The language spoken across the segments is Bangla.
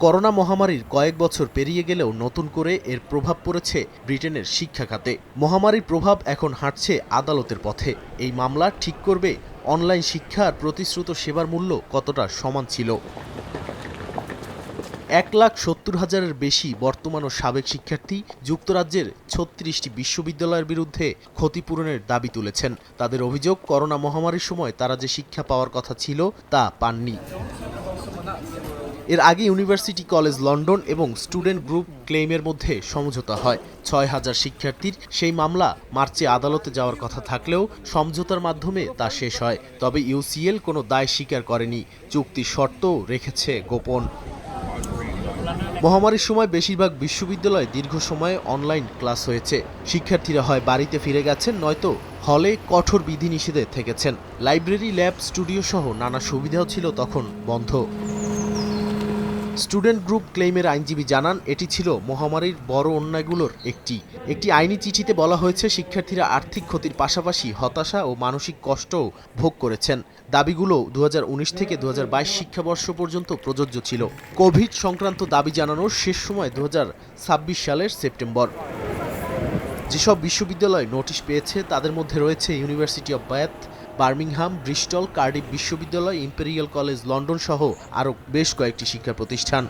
করোনা মহামারীর কয়েক বছর পেরিয়ে গেলেও নতুন করে এর প্রভাব পড়েছে ব্রিটেনের শিক্ষা খাতে। মহামারীর প্রভাব এখন হাঁটছে আদালতের পথে। এই মামলা ঠিক করবে অনলাইন শিক্ষা আর প্রতিশ্রুত সেবার মূল্য কতটা সমান ছিল। 1,70,000-এর বেশি বর্তমান ও সাবেক শিক্ষার্থী যুক্তরাজ্যের 36টি বিশ্ববিদ্যালয়ের বিরুদ্ধে ক্ষতিপূরণের দাবি তুলেছেন। তাদের অভিযোগ, করোনা মহামারীর সময় তারা যে শিক্ষা পাওয়ার কথা ছিল তা পাননি। এর আগে ইউনিভার্সিটি কলেজ লন্ডন এবং স্টুডেন্ট গ্রুপ ক্লেইমের মধ্যে সমঝোতা হয়। 6,000 শিক্ষার্থীর সেই মামলা মার্চে আদালতে যাওয়ার কথা থাকলেও সমঝোতার মাধ্যমে তা শেষ হয়। তবে ইউসিএল কোনো দায় স্বীকার করেনি, চুক্তির শর্তও রেখেছে গোপন। মহামারীর সময় বেশিরভাগ বিশ্ববিদ্যালয়ে দীর্ঘ সময়ে অনলাইন ক্লাস হয়েছে। শিক্ষার্থীরা হয় বাড়িতে ফিরে গেছেন, নয়তো হলে কঠোর বিধিনিষেধে থেকেছেন। লাইব্রেরি, ল্যাব, স্টুডিও সহ নানা সুবিধাও ছিল তখন বন্ধ। স্টুডেন্ট গ্রুপ ক্লেইমের আইনজীবী জানান, এটি ছিল মহামারীর বড় অন্যায়গুলোর একটি আইনি চিঠিতে বলা হয়েছে শিক্ষার্থীরা আর্থিক ক্ষতির পাশাপাশি হতাশা ও মানসিক কষ্টও ভোগ করেছেন। দাবিগুলো 2019 থেকে 2022 শিক্ষাবর্ষ পর্যন্ত প্রযোজ্য ছিল। কোভিড সংক্রান্ত দাবি জানানোর শেষ সময় 2026 সালের সেপ্টেম্বর। যেসব বিশ্ববিদ্যালয় নোটিশ পেয়েছে তাদের মধ্যে রয়েছে university of ব্যাথ, Birmingham, Bristol, Cardiff বিশ্ববিদ্যালয়, ইম্পেরিয়াল কলেজ লন্ডন সহ আরও বেশ কয়েকটি শিক্ষা প্রতিষ্ঠান।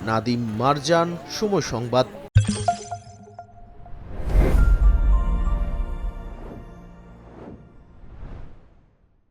নাদিম মারজান, সময় সংবাদ।